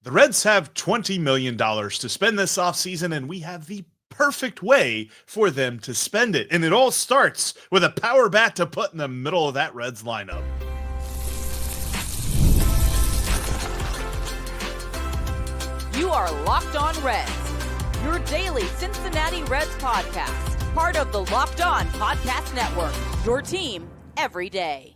The Reds have $20 million to spend this offseason, and we have the perfect way for them to spend it. And it all starts with a power bat to put in the middle of that Reds lineup. You are Locked On Reds, your daily Cincinnati Reds podcast, part of the Locked On Podcast Network, your team every day.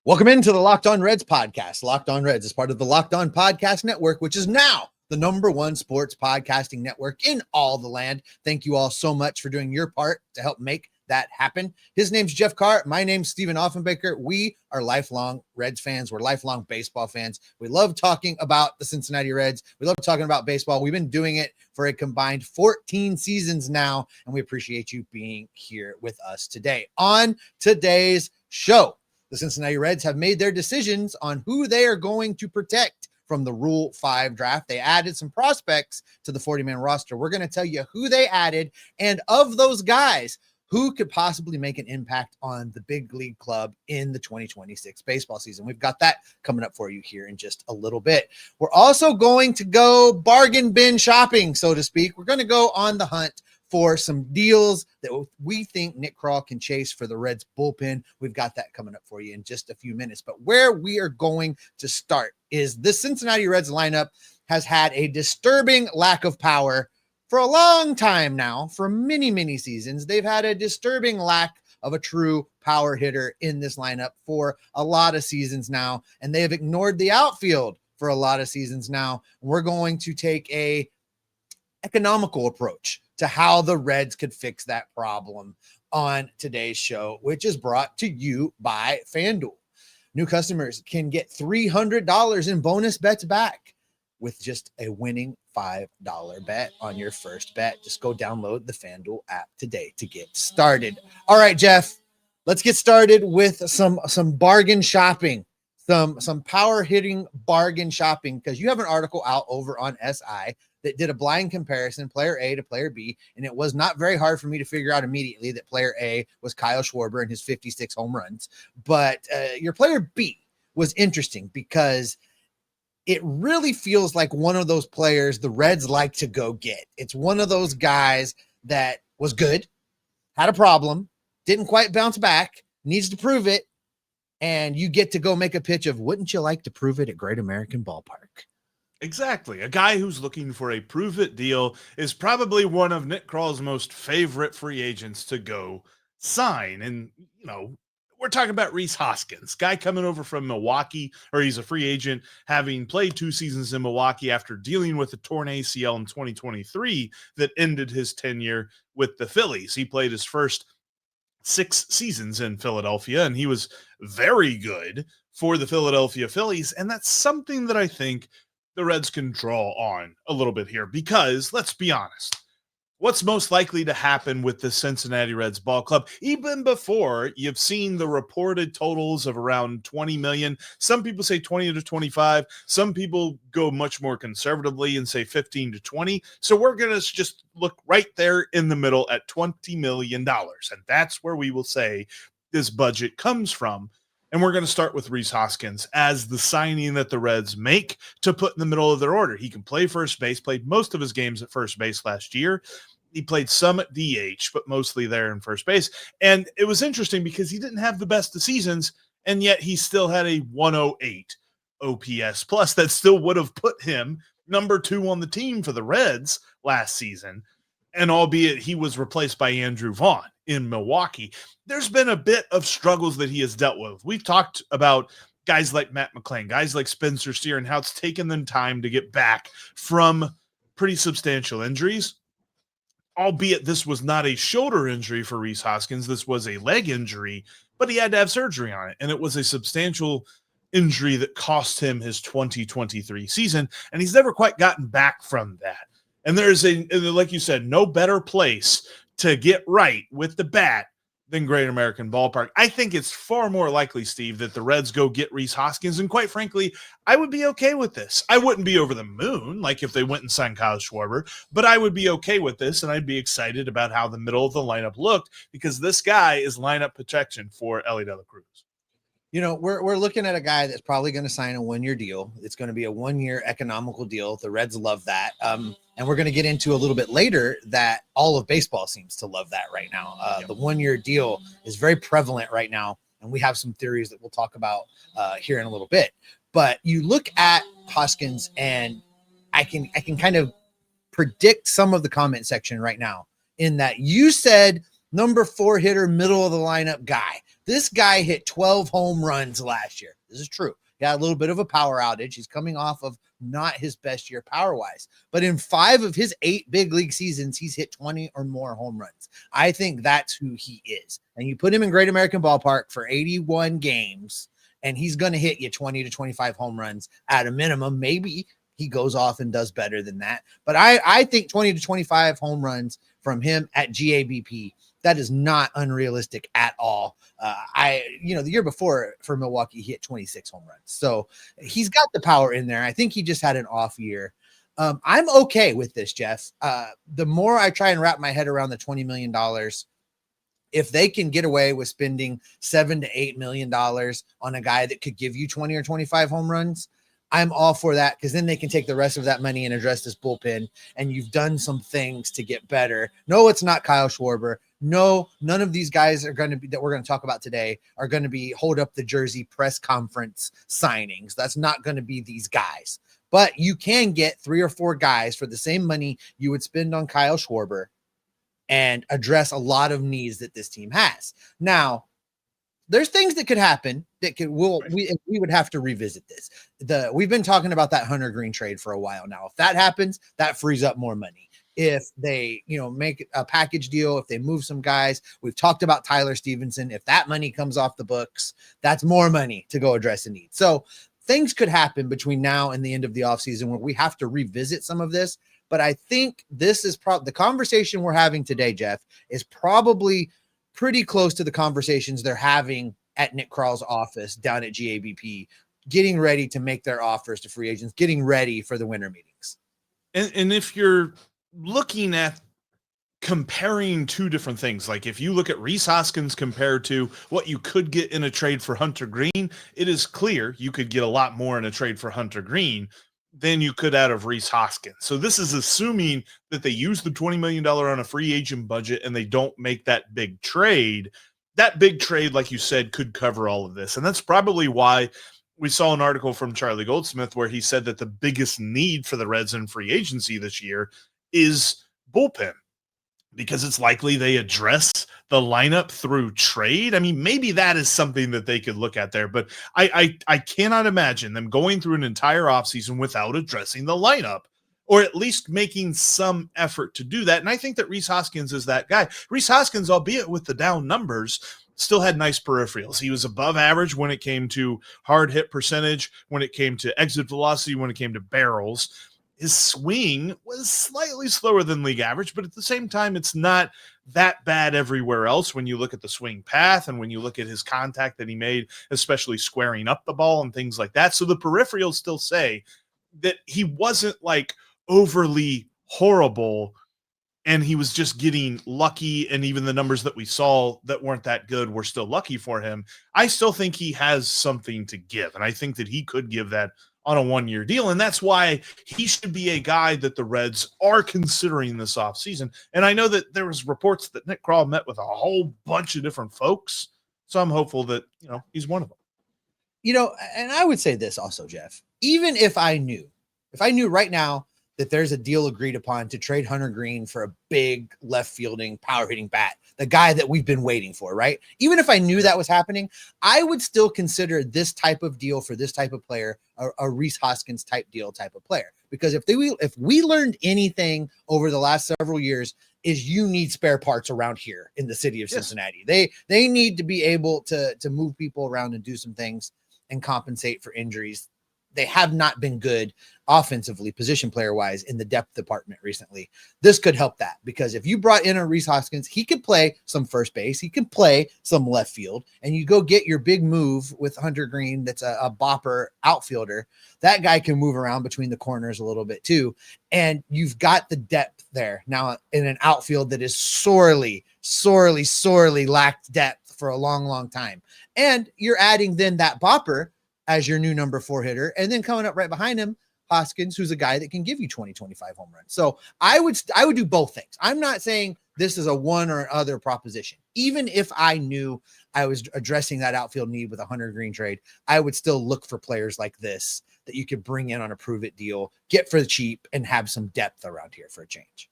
Welcome into the Locked On Reds podcast. Locked On Reds is part of the Locked On Podcast Network, which is now the #1 sports podcasting network in all the land. Thank you all so much for doing your part to help make that happen. His name's Jeff Carr. My name's Steven Offenbaker. We are lifelong Reds fans. We're lifelong baseball fans. We love talking about the Cincinnati Reds. We love talking about baseball. We've been doing it for a combined 14 seasons now, and we appreciate you being here with us today. On today's show, the Cincinnati Reds have made their decisions on who they are going to protect from the Rule 5 draft. They added some prospects to the 40-man roster. We're going to tell you who they added, and of those guys, who could possibly make an impact on the big league club in the 2026 baseball season. We've got that coming up for you here in just a little bit. We're also going to go bargain bin shopping, so to speak. We're going to go on the hunt for some deals that we think Nick Krall can chase for the Reds bullpen. We've got that coming up for you in just a few minutes. But where we are going to start is the Cincinnati Reds lineup has had a disturbing lack of power for a long time now. For many, many seasons, they've had a disturbing lack of a true power hitter in this lineup for a lot of seasons now. And they have ignored the outfield for a lot of seasons now. We're going to take a economical approach to how the Reds could fix that problem on today's show, which is brought to you by FanDuel. New customers can get $300 in bonus bets back with just a winning $5 bet on your first bet. Just go download the FanDuel app today to get started. All right, Jeff, let's get started with some bargain shopping, some power hitting bargain shopping, because you have an article out over on SI that did a blind comparison, player A to player B, and it was not very hard for me to figure out immediately that player A was Kyle Schwarber and his 56 home runs. But your player B was interesting because it really feels like one of those players the Reds like to go get. It's one of those guys that was good, had a problem, didn't quite bounce back, needs to prove it, and you get to go make a pitch of, wouldn't you like to prove it at Great American Ballpark? Exactly. A guy who's looking for a prove-it deal is probably one of Nick Krall's most favorite free agents to go sign. And, we're talking about Rhys Hoskins, guy coming over from Milwaukee, or he's a free agent, having played 2 seasons in Milwaukee after dealing with a torn ACL in 2023 that ended his tenure with the Phillies. He played his first 6 seasons in Philadelphia, and he was very good for the Philadelphia Phillies. And that's something that I think the Reds can draw on a little bit here, because let's be honest, what's most likely to happen with the Cincinnati Reds ball club, even before you've seen the reported totals of around 20 million. Some people say 20 to 25. Some people go much more conservatively and say 15 to 20. So we're going to just look right there in the middle at $20 million. And that's where we will say this budget comes from. And we're going to start with Rhys Hoskins as the signing that the Reds make to put in the middle of their order. He can play first base, played most of his games at first base last year. He played some at DH, but mostly there in first base. And it was interesting because he didn't have the best of seasons, and yet he still had a 108 OPS plus that still would have put him number 2 on the team for the Reds last season. And albeit he was replaced by Andrew Vaughn in Milwaukee, there's been a bit of struggles that he has dealt with. We've talked about guys like Matt McClain, guys like Spencer Steer, and how it's taken them time to get back from pretty substantial injuries. Albeit this was not a shoulder injury for Rhys Hoskins. This was a leg injury, but he had to have surgery on it. And it was a substantial injury that cost him his 2023 season. And he's never quite gotten back from that. And there's like you said, no better place to get right with the bat than Great American Ballpark. I think it's far more likely, Steve, that the Reds go get Rhys Hoskins. And quite frankly, I would be okay with this. I wouldn't be over the moon, like if they went and signed Kyle Schwarber, but I would be okay with this. And I'd be excited about how the middle of the lineup looked, because this guy is lineup protection for Ellie De La Cruz. We're looking at a guy that's probably going to sign a 1-year deal. It's going to be a 1-year economical deal. The Reds love that. And we're going to get into a little bit later that all of baseball seems to love that right now. The 1-year deal is very prevalent right now. And we have some theories that we'll talk about here in a little bit. But you look at Hoskins, and I can kind of predict some of the comment section right now in that you said number 4 hitter, middle of the lineup guy. This guy hit 12 home runs last year. This is true. He had a little bit of a power outage. He's coming off of not his best year power-wise. But in 5 of his 8 big league seasons, he's hit 20 or more home runs. I think that's who he is. And you put him in Great American Ballpark for 81 games, and he's going to hit you 20 to 25 home runs at a minimum. Maybe he goes off and does better than that. But I think 20 to 25 home runs from him at GABP, that is not unrealistic at all. The year before for Milwaukee, he hit 26 home runs. So he's got the power in there. I think he just had an off year. I'm okay with this, Jeff. The more I try and wrap my head around the $20 million, if they can get away with spending $7 to $8 million on a guy that could give you 20 or 25 home runs, I'm all for that, because then they can take the rest of that money and address this bullpen, and you've done some things to get better. No, it's not Kyle Schwarber. No, none of these guys are going to be that we're going to talk about today are going to be hold up the jersey press conference signings. That's not going to be these guys. But you can get 3 or 4 guys for the same money you would spend on Kyle Schwarber and address a lot of needs that this team has. Now, there's things that could happen that we would have to revisit this. We've been talking about that Hunter Green trade for a while now. If that happens, that frees up more money. If they, make a package deal, if they move some guys, we've talked about Tyler Stevenson. If that money comes off the books, that's more money to go address a need. So things could happen between now and the end of the offseason where we have to revisit some of this. But I think this is the conversation we're having today, Jeff, is probably pretty close to the conversations they're having at Nick Krall's office down at GABP, getting ready to make their offers to free agents, getting ready for the winter meetings. And if you're looking at comparing 2 different things, like if you look at Rhys Hoskins compared to what you could get in a trade for Hunter Green, it is clear you could get a lot more in a trade for Hunter Green than you could out of Rhys Hoskins. So this is assuming that they use the $20 million on a free agent budget and they don't make that big trade. That big trade, like you said, could cover all of this. And that's probably why we saw an article from Charlie Goldsmith where he said that the biggest need for the Reds in free agency this year is bullpen, because it's likely they address the lineup through trade. I mean, maybe that is something that they could look at there, but I cannot imagine them going through an entire offseason without addressing the lineup, or at least making some effort to do that. And I think that Rhys Hoskins is that guy. Rhys Hoskins, albeit with the down numbers, still had nice peripherals. He was above average when it came to hard hit percentage, when it came to exit velocity, when it came to barrels. His swing was slightly slower than league average, but at the same time, it's not that bad everywhere else when you look at the swing path and when you look at his contact that he made, especially squaring up the ball and things like that. So the peripherals still say that he wasn't like overly horrible and he was just getting lucky, and even the numbers that we saw that weren't that good were still lucky for him. I still think he has something to give, and I think that he could give that on a 1-year deal, and that's why he should be a guy that the Reds are considering this offseason. And I know that there was reports that Nick Krall met with a whole bunch of different folks, so I'm hopeful that he's one of them. And I would say this also, Jeff, even if I knew right now that there's a deal agreed upon to trade Hunter Green for a big left fielding, power hitting bat, the guy that we've been waiting for, right? Even if I knew that was happening, I would still consider this type of deal for this type of player a Rhys Hoskins type deal type of player. Because if we learned anything over the last several years, is you need spare parts around here in the city of Cincinnati. Yes. They need to be able to move people around and do some things and compensate for injuries. They have not been good offensively, position player wise, in the depth department recently. This could help that, because if you brought in a Rhys Hoskins, he could play some first base, he can play some left field, and you go get your big move with Hunter Green. That's a bopper outfielder. That guy can move around between the corners a little bit too. And you've got the depth there now in an outfield that is sorely lacked depth for a long, long time. And you're adding then that Bopper as your new number 4 hitter. And then coming up right behind him, Hoskins, who's a guy that can give you 20, 25 home runs. So I would do both things. I'm not saying this is a one or other proposition. Even if I knew I was addressing that outfield need with a Hunter Green trade, I would still look for players like this that you could bring in on a prove it deal, get for the cheap, and have some depth around here for a change.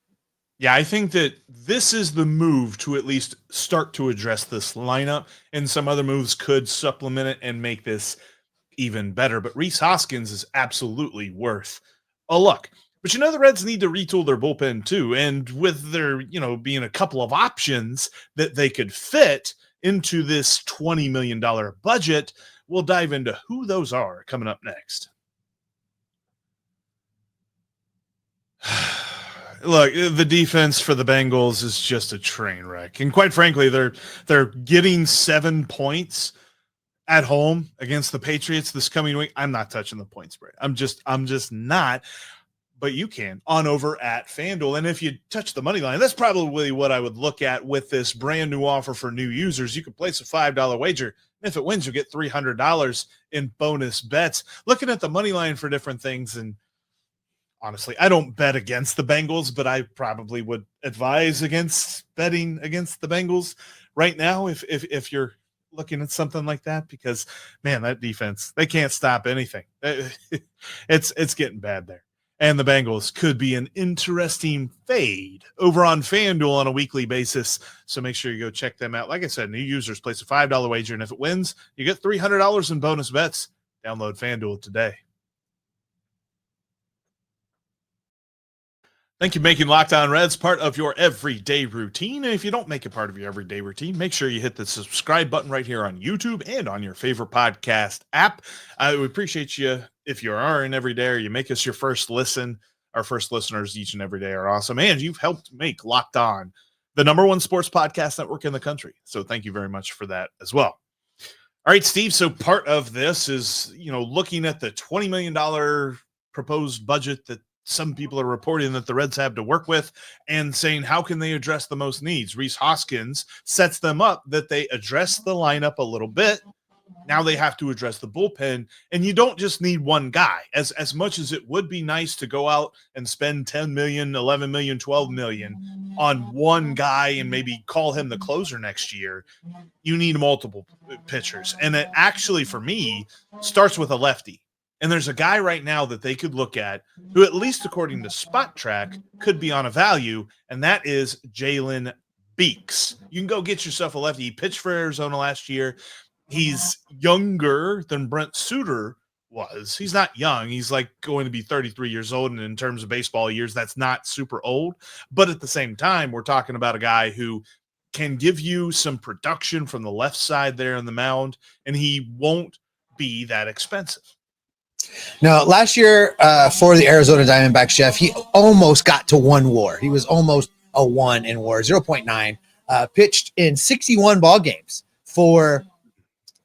Yeah, I think that this is the move to at least start to address this lineup, and some other moves could supplement it and make this even better. But Rhys Hoskins is absolutely worth a look. But the Reds need to retool their bullpen too. And with there, being a couple of options that they could fit into this $20 million budget, we'll dive into who those are coming up next. Look, the defense for the Bengals is just a train wreck. And quite frankly, they're getting 7 points at home against the Patriots this coming week. I'm not touching the point spread. I'm just not. But you can on over at FanDuel. And if you touch the money line, that's probably what I would look at with this brand new offer for new users. You can place a $5 wager. And if it wins, you'll get $300 in bonus bets. Looking at the money line for different things, and honestly, I don't bet against the Bengals, but I probably would advise against betting against the Bengals right now if you're looking at something like that, because man, that defense, they can't stop anything. It's getting bad there. And the Bengals could be an interesting fade over on FanDuel on a weekly basis. So make sure you go check them out. Like I said, new users place a $5 wager, and if it wins, you get $300 in bonus bets. Download FanDuel today. Thank you for making Locked On Reds part of your everyday routine. And if you don't make it part of your everyday routine, make sure you hit the subscribe button right here on YouTube and on your favorite podcast app. I would appreciate you if you are in every day or you make us your first listen. Our first listeners each and every day are awesome. And you've helped make Locked On the #1 sports podcast network in the country. So thank you very much for that as well. All right, Steve. So part of this is, looking at the $20 million proposed budget that some people are reporting that the Reds have to work with, and saying, how can they address the most needs? Rhys Hoskins sets them up that they address the lineup a little bit. Now they have to address the bullpen, and you don't just need one guy. As much as it would be nice to go out and spend $10 million, $11 million, $12 million on one guy and maybe call him the closer next year, you need multiple pitchers. And it actually, for me, starts with a lefty. And there's a guy right now that they could look at who, at least according to Spot Track, could be on a value, and that is Jalen Beeks. You can go get yourself a lefty. He pitched for Arizona last year. He's younger than Brent Suter was. He's not young. He's like going to be 33 years old, and in terms of baseball years, that's not super old. But at the same time, we're talking about a guy who can give you some production from the left side there on the mound, and he won't be that expensive. No, last year for the Arizona Diamondbacks, Jeff, he almost got to 1 WAR. He was almost a 1 in WAR, 0.9. Pitched in 61 ball games for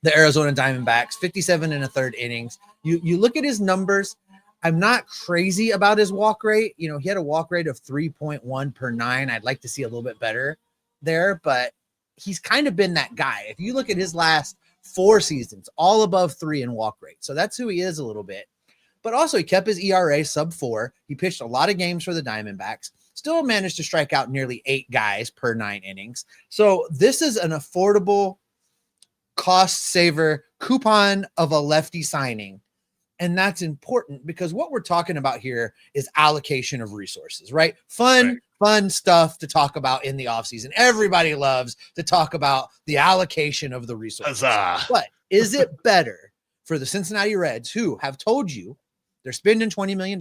the Arizona Diamondbacks, 57 1/3 innings. You look at his numbers. I'm not crazy about his walk rate. He had a walk rate of 3.1 per 9. I'd like to see a little bit better there, but he's kind of been that guy. If you look at his last 4 seasons, all above 3 in walk rate. So that's who he is a little bit. But also he kept his ERA sub 4. He pitched a lot of games for the Diamondbacks, still managed to strike out nearly 8 guys per 9 innings. So this is an affordable cost saver coupon of a lefty signing. And that's important because what we're talking about here is allocation of resources, right? Fun stuff to talk about in the offseason. Everybody loves to talk about the allocation of the resources. But is it better for the Cincinnati Reds, who have told you they're spending $20 million,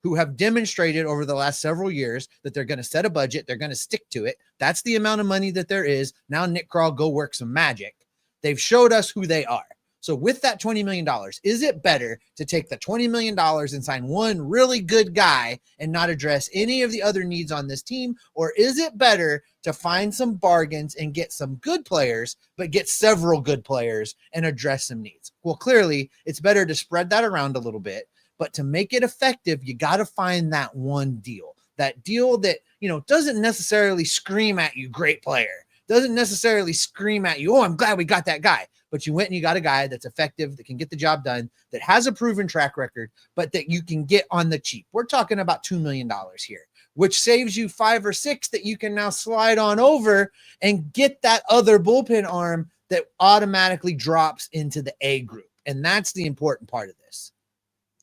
who have demonstrated over the last several years that they're going to set a budget, they're going to stick to it. That's the amount of money that there is. Now, Nick Krall, go work some magic. They've showed us who they are. So with that $20 million, is it better to take the $20 million and sign one really good guy and not address any of the other needs on this team? Or is it better to find some bargains and get some good players, but get several good players and address some needs? Well, clearly it's better to spread that around a little bit, but to make it effective, you got to find that one deal, that deal that, doesn't necessarily scream at you, great player, doesn't necessarily scream at you, oh, I'm glad we got that guy. But you went and you got a guy that's effective, that can get the job done, that has a proven track record, but that you can get on the cheap. We're talking about $2 million here, which saves you 5 or 6 that you can now slide on over and get that other bullpen arm that automatically drops into the A group. And that's the important part of this.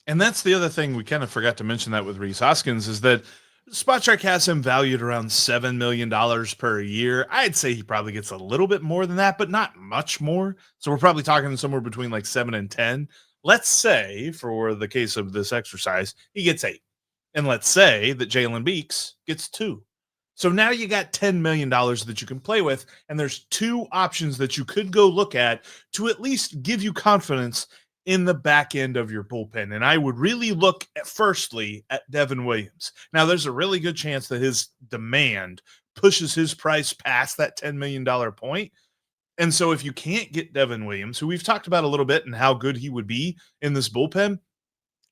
And that's the other thing we kind of forgot to mention that with Rhys Hoskins is that Spot Track has him valued around $7 million per year. I'd say he probably gets a little bit more than that, but not much more. So we're probably talking somewhere between like 7 and 10. Let's say, for the case of this exercise, he gets 8. And let's say that Jalen Beeks gets 2. So now you got $10 million that you can play with, and there's 2 options that you could go look at to at least give you confidence in the back end of your bullpen. And I would really look at, firstly, at Devin Williams. Now, there's a really good chance that his demand pushes his price past that $10 million point. And so if you can't get Devin Williams, who we've talked about a little bit and how good he would be in this bullpen,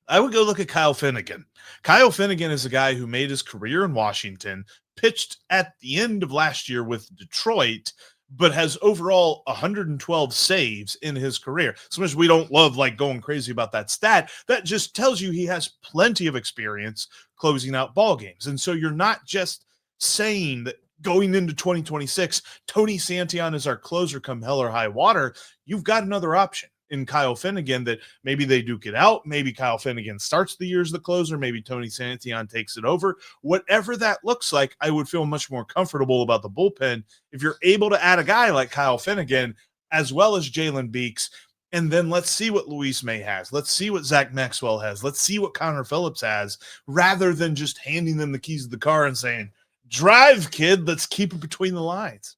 I would go look at Kyle Finnegan. Kyle Finnegan is a guy who made his career in Washington, pitched at the end of last year with Detroit, but has overall 112 saves in his career. So much we don't love like going crazy about that stat. That just tells you he has plenty of experience closing out ball games. And so you're not just saying that going into 2026, Tony Santillan is our closer come hell or high water. You've got another option in Kyle Finnegan that maybe they duke it out. Maybe Kyle Finnegan starts the year as the closer. Maybe Tony Santillan takes it over. Whatever that looks like, I would feel much more comfortable about the bullpen if you're able to add a guy like Kyle Finnegan as well as Jalen Beeks. And then let's see what Luis May has. Let's see what Zach Maxwell has. Let's see what Connor Phillips has, rather than just handing them the keys of the car and saying, drive, kid, let's keep it between the lines.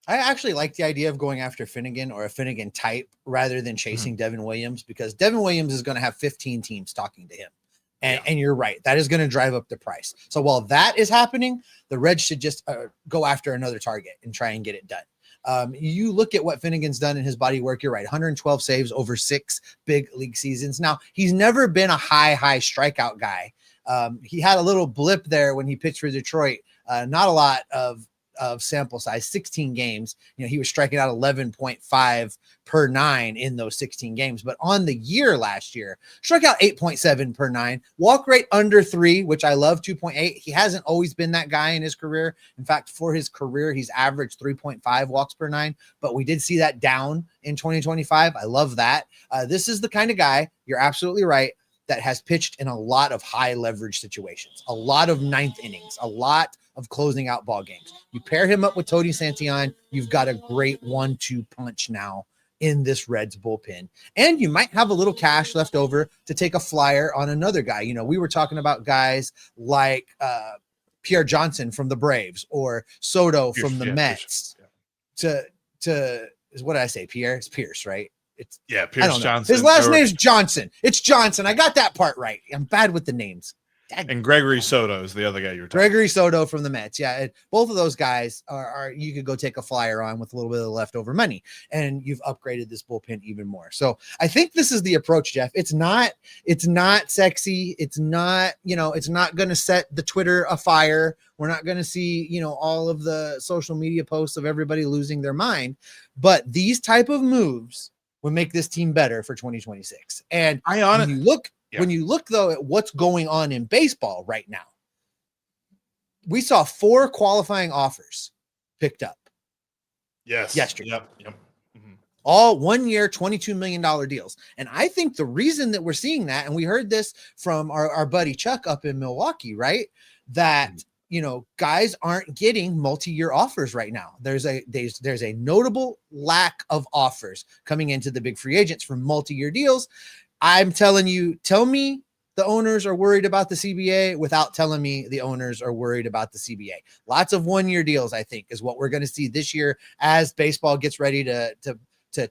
I actually like the idea of going after Finnegan or a Finnegan type rather than chasing Devin Williams, because Devin Williams is going to have 15 teams talking to him. And you're right. That is going to drive up the price. So while that is happening, the Reds should just go after another target and try and get it done. You look at what Finnegan's done in his body work. You're right. 112 saves over 6 big league seasons. Now, he's never been a high strikeout guy. He had a little blip there when he pitched for Detroit. Not a lot of sample size, 16 games. You know, he was striking out 11.5 per 9 in those 16 games. But on the year last year, struck out 8.7 per 9, walk rate under 3, which I love, 2.8. He hasn't always been that guy in his career. In fact, for his career, he's averaged 3.5 walks per 9, but we did see that down in 2025. I love that. This is the kind of guy, you're absolutely right, that has pitched in a lot of high leverage situations, a lot of ninth innings, a lot of closing out ball games. You pair him up with Tony Santillan, you've got a great 1-2 punch now in this Reds bullpen. And you might have a little cash left over to take a flyer on another guy. You know, we were talking about guys like Pierre Johnson from the Braves or Soto from the Mets. To what did I say? Pierre? It's Pierce, right? Pierce Johnson. His last name's Johnson. It's Johnson. I got that part right. I'm bad with the names. And Gregory Soto is the other guy you were talking Gregory Soto from the Mets. Yeah, both of those guys are you could go take a flyer on with a little bit of leftover money, and you've upgraded this bullpen even more. So I think this is the approach, Jeff. It's not sexy. It's not, it's not going to set the Twitter afire. We're not going to see, all of the social media posts of everybody losing their mind. But these type of moves would make this team better for 2026. And when you look though at what's going on in baseball right now, we saw 4 qualifying offers picked up. Yes. Yesterday. Yep. Mm-hmm. All 1 year, $22 million deals. And I think the reason that we're seeing that, and we heard this from our buddy Chuck up in Milwaukee, right? That, guys aren't getting multi-year offers right now. There's a notable lack of offers coming into the big free agents for multi-year deals. I'm telling you, tell me the owners are worried about the CBA without telling me the owners are worried about the CBA. Lots of 1 year deals, I think, is what we're going to see this year as baseball gets ready to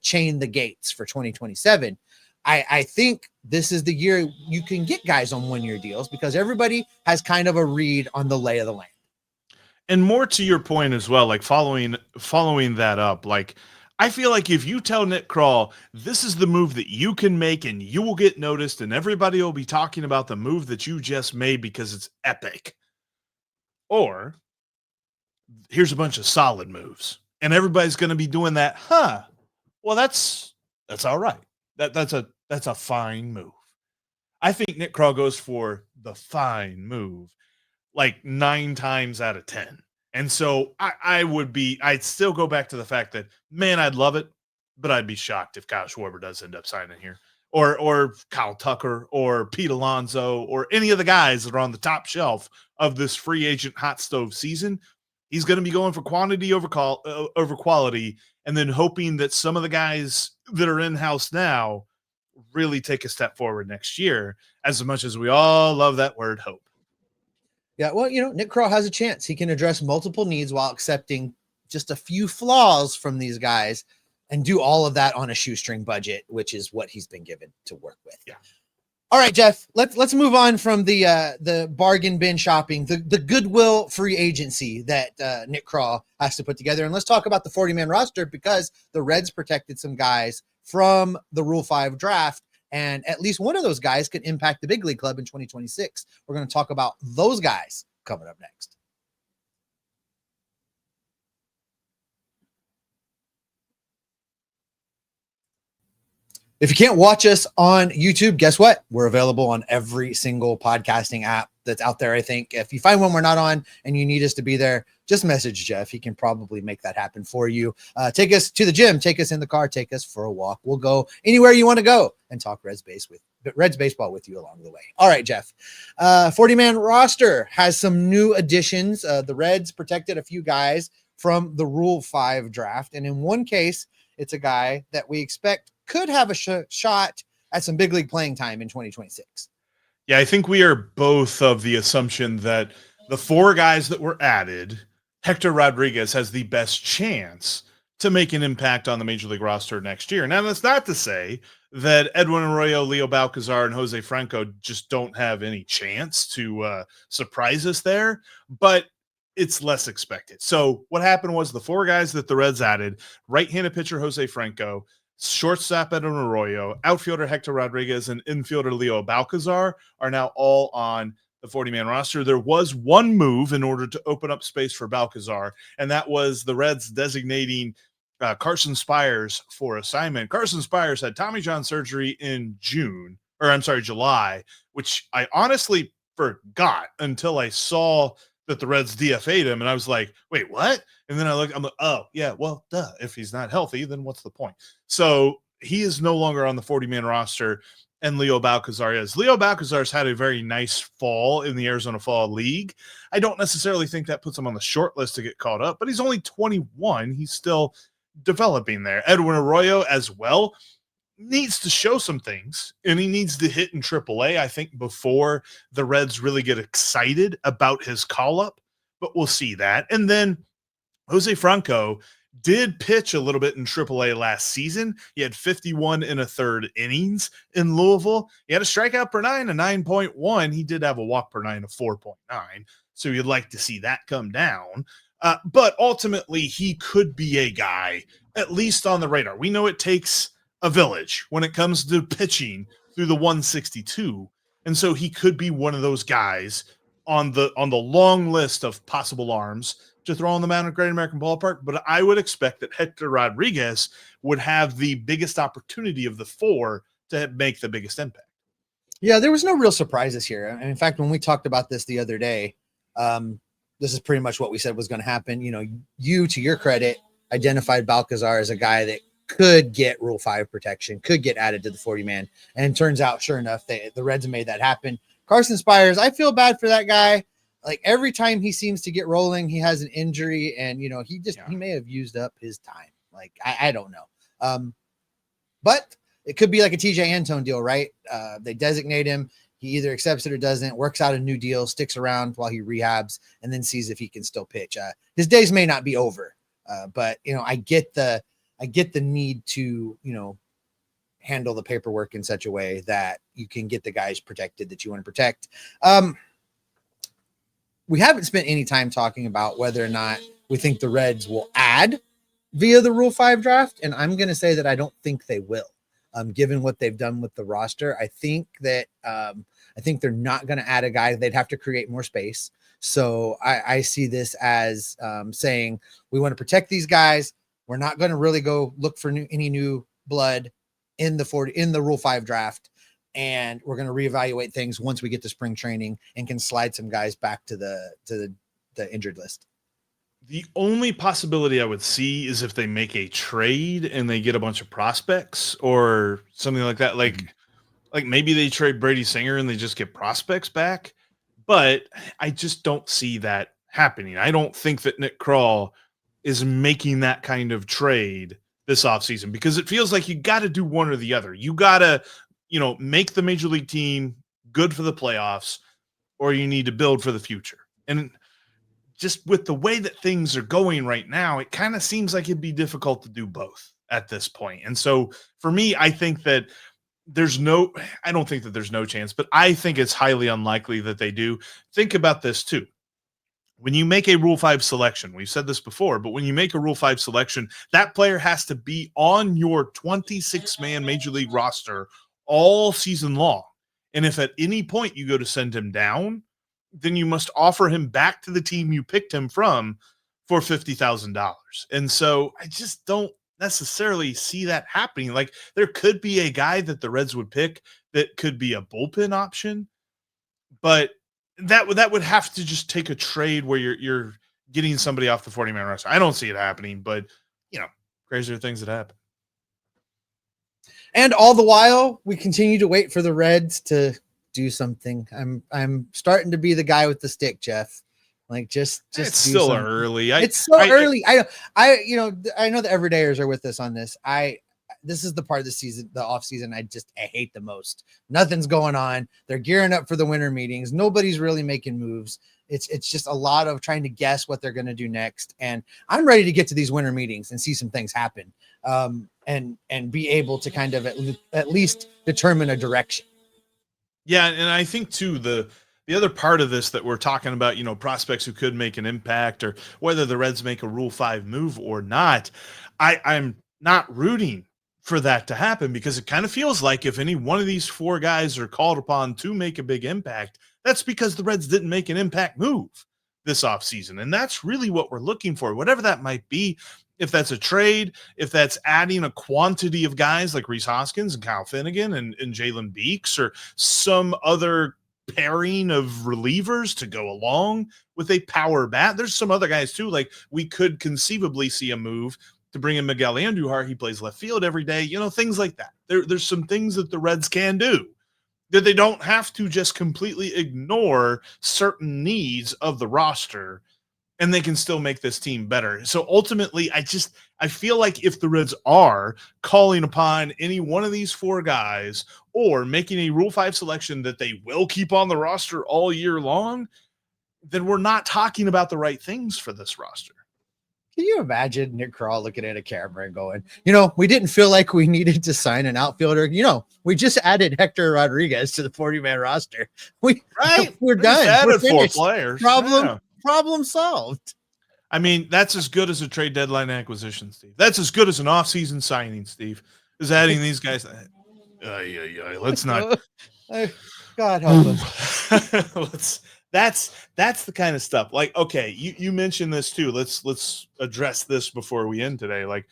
chain the gates for 2027. I think this is the year you can get guys on 1 year deals because everybody has kind of a read on the lay of the land. And more to your point as well, like following that up, like I feel like if you tell Nick Krall, this is the move that you can make and you will get noticed and everybody will be talking about the move that you just made because it's epic. Or here's a bunch of solid moves And everybody's going to be doing that. Well, that's all right. That's a fine move. I think Nick Krall goes for the fine move like 9 times out of 10. And so I'd still go back to the fact that, man, I'd love it, but I'd be shocked if Kyle Schwarber does end up signing here, or Kyle Tucker, or Pete Alonso, or any of the guys that are on the top shelf of this free agent hot stove season. He's going to be going for quantity over quality, and then hoping that some of the guys that are in-house now really take a step forward next year, as much as we all love that word hope. Yeah, well, Nick Krall has a chance. He can address multiple needs while accepting just a few flaws from these guys and do all of that on a shoestring budget, which is what he's been given to work with. Yeah. All right, Jeff, let's move on from the bargain bin shopping, the goodwill free agency that Nick Krall has to put together. And let's talk about the 40-man roster, because the Reds protected some guys from the Rule 5 draft, and at least one of those guys could impact the big league club in 2026. We're going to talk about those guys coming up next. If you can't watch us on YouTube, guess what? We're available on every single podcasting app that's out there. I think if you find one we're not on and you need us to be there, just message Jeff. He can probably make that happen for you. Take us to the gym, take us in the car, take us for a walk. We'll go anywhere you want to go and talk Reds baseball with you along the way. All right, Jeff. 40-man roster has some new additions. The Reds protected a few guys from the Rule 5 draft. And in one case, it's a guy that we expect could have a shot at some big league playing time in 2026. Yeah, I think we are both of the assumption that the 4 guys that were added, Hector Rodriguez has the best chance to make an impact on the Major League roster next year. Now, that's not to say that Edwin Arroyo, Leo Balcazar, and Jose Franco just don't have any chance to surprise us there, but it's less expected. So what happened was the 4 guys that the Reds added, right-handed pitcher Jose Franco, shortstop Edwin Arroyo, outfielder Hector Rodriguez, and infielder Leo Balcazar are now all on the 40-man roster. There was one move in order to open up space for Balcazar, and that was the Reds designating Carson Spires for assignment. Carson Spires had Tommy John surgery in July, which I honestly forgot until I saw that the Reds DFA'd him, and I was like, wait, what? And then I'm like, oh, yeah, well, duh. If he's not healthy, then what's the point? So he is no longer on the 40-man roster, and Leo Balcazar is. Leo Balcazar's had a very nice fall in the Arizona Fall League. I don't necessarily think that puts him on the short list to get caught up, but he's only 21. He's still developing there. Edwin Arroyo as well needs to show some things, and he needs to hit in AAA, I think, before the Reds really get excited about his call-up, but we'll see that. And then Jose Franco did pitch a little bit in AAA last season. He had 51 1/3 innings in Louisville. He had a strikeout per 9, a 9.1. He did have a walk per 9 of 4.9, so you'd like to see that come down. But ultimately, he could be a guy, at least on the radar. We know it takes a village when it comes to pitching through the 162. And so he could be one of those guys on the long list of possible arms to throw on the mound at Great American Ballpark. But I would expect that Hector Rodriguez would have the biggest opportunity of the 4 to make the biggest impact. Yeah, there was no real surprises here. And in fact, when we talked about this the other day, this is pretty much what we said was going to happen. You, to your credit, identified Balcazar as a guy that could get Rule 5 protection, could get added to the 40-man. And it turns out, sure enough, the Reds made that happen. Carson Spires, I feel bad for that guy. Like, every time he seems to get rolling, he has an injury, and, he may have used up his time. Like, I don't know. But it could be like a TJ Antone deal, right? They designate him. He either accepts it or doesn't, works out a new deal, sticks around while he rehabs, and then sees if he can still pitch. His days may not be over, but, I get the need to, handle the paperwork in such a way that you can get the guys protected that you want to protect. We haven't spent any time talking about whether or not we think the Reds will add via the Rule 5 draft, and I'm going to say that I don't think they will. given what they've done with the roster. I think they're not going to add a guy. They'd have to create more space. So I see this as saying we want to protect these guys. We're not going to really go look for any new blood in the Rule 5 draft. And we're going to reevaluate things once we get to spring training and can slide some guys back to the injured list. The only possibility I would see is if they make a trade and they get a bunch of prospects or something like that. Like maybe they trade Brady Singer and they just get prospects back. But I just don't see that happening. I don't think that Nick Krall is making that kind of trade this offseason because it feels like you got to do one or the other. You got to, make the major league team good for the playoffs, or you need to build for the future. And just with the way that things are going right now, it kind of seems like it'd be difficult to do both at this point. And so for me, I think that I don't think that there's no chance, but I think it's highly unlikely that they do. Think about this too. When you make a Rule 5 selection, we've said this before, but when you make a Rule 5 selection, that player has to be on your 26-man major league roster all season long. And if at any point you go to send him down, then you must offer him back to the team you picked him from for $50,000. And so I just don't necessarily see that happening. Like there could be a guy that the Reds would pick that could be a bullpen option, but that would have to just take a trade where you're getting somebody off the 40-man roster. I don't see it happening, but crazier things that happen. And all the while, we continue to wait for the Reds to do something. I'm starting to be the guy with the stick, Jeff. Like just it's still early. It's so early. I know the everydayers are with us on this. This is the part of the season, the off season, I hate the most. Nothing's going on. They're gearing up for the winter meetings. Nobody's really making moves. It's just a lot of trying to guess what they're going to do next. And I'm ready to get to these winter meetings and see some things happen. And be able to kind of at least determine a direction. Yeah, and I think too the other part of this that we're talking about, prospects who could make an impact or whether the Reds make a Rule 5 move or not, I'm not rooting for that to happen because it kind of feels like if any one of these four guys are called upon to make a big impact, that's because the Reds didn't make an impact move this offseason. And that's really what we're looking for, whatever that might be. If that's a trade, if that's adding a quantity of guys like Rhys Hoskins and Kyle Finnegan and Jalen Beeks or some other pairing of relievers to go along with a power bat. There's some other guys too. Like we could conceivably see a move to bring in Miguel Andujar. He plays left field every day, things like that. There's some things that the Reds can do that they don't have to just completely ignore certain needs of the roster, and they can still make this team better. So ultimately, I feel like if the Reds are calling upon any one of these four guys or making a Rule 5 selection that they will keep on the roster all year long, then we're not talking about the right things for this roster. Can you imagine Nick Krall looking at a camera and going, we didn't feel like we needed to sign an outfielder. We just added Hector Rodriguez to the 40-man roster. We're done. We're finished. 4 players. Problem solved. I mean, that's as good as a trade deadline acquisition, Steve. That's as good as an offseason signing, Steve, is adding these guys. Let's not. God help us. That's the kind of stuff. Like, okay, you mentioned this too. Let's address this before we end today. Like,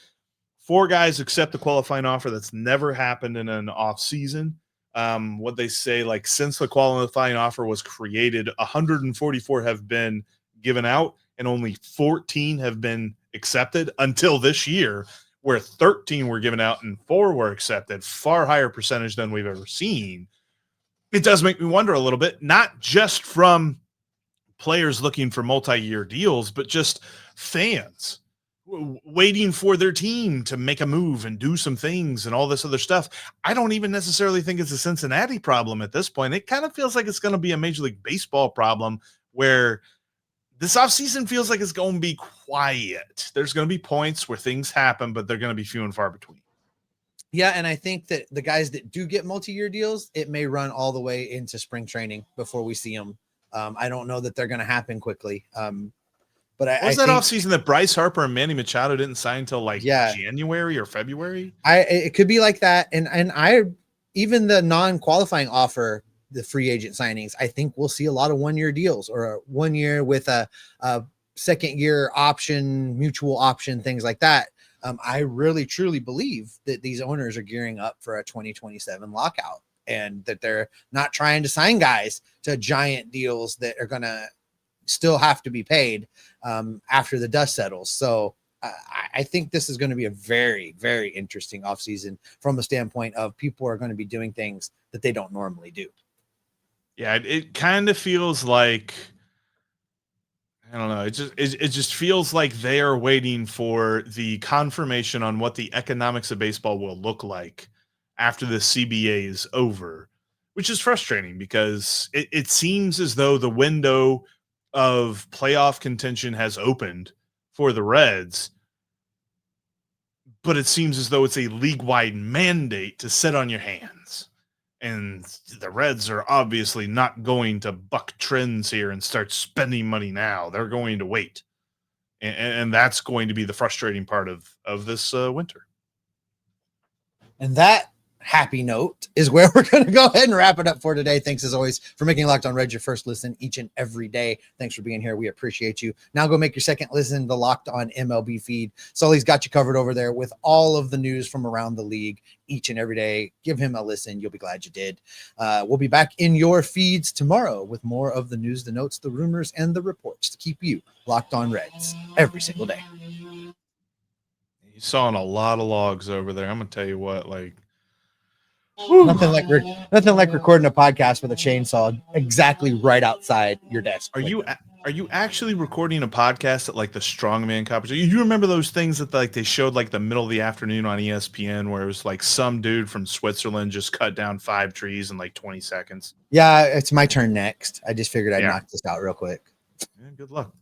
4 guys accept the qualifying offer. That's never happened in an off season. What they say, like, since the qualifying offer was created, 144 have been given out and only 14 have been accepted until this year, where 13 were given out and 4 were accepted. Far higher percentage than we've ever seen. It does make me wonder a little bit, not just from players looking for multi-year deals, but just fans waiting for their team to make a move and do some things and all this other stuff. I don't even necessarily think it's a Cincinnati problem at this point. It kind of feels like it's going to be a Major League Baseball problem where this offseason feels like it's going to be quiet. There's going to be points where things happen, but they're going to be few and far between. Yeah, and I think that the guys that do get multi-year deals, it may run all the way into spring training before we see them. I don't know that they're going to happen quickly. But What was that offseason that Bryce Harper and Manny Machado didn't sign until like January or February? It could be like that. And I even the non-qualifying offer, the free agent signings, I think we'll see a lot of 1-year deals or a 1 year with a second year option, mutual option, things like that. I really truly believe that these owners are gearing up for a 2027 lockout and that they're not trying to sign guys to giant deals that are going to still have to be paid after the dust settles. So I think this is going to be a very, very interesting offseason from a standpoint of people are going to be doing things that they don't normally do. Yeah, it kind of feels like, I don't know. It just feels like they are waiting for the confirmation on what the economics of baseball will look like after the CBA is over, which is frustrating because it seems as though the window of playoff contention has opened for the Reds, but it seems as though it's a league-wide mandate to sit on your hands. And the Reds are obviously not going to buck trends here and start spending money now. They're going to wait. And that's going to be the frustrating part of this winter. And that happy note is where we're going to go ahead and wrap it up for today. Thanks as always for making Locked On Reds your first listen each and every day. Thanks for being here. We appreciate you. Now go make your second listen to the Locked On MLB feed. Sully's got you covered over there with all of the news from around the league each and every day. Give him a listen. You'll be glad you did. We'll be back in your feeds tomorrow with more of the news, the notes, the rumors, and the reports to keep you Locked On Reds every single day. He's sawing a lot of logs over there. I'm going to tell you what, like, nothing like recording a podcast with a chainsaw exactly right outside your desk. Are you actually recording a podcast at like the strongman competition? You remember those things that like they showed like the middle of the afternoon on ESPN where it was like some dude from Switzerland just cut down 5 trees in like 20 seconds? Yeah, it's my turn next. I just figured I'd knock this out real quick. Yeah, good luck.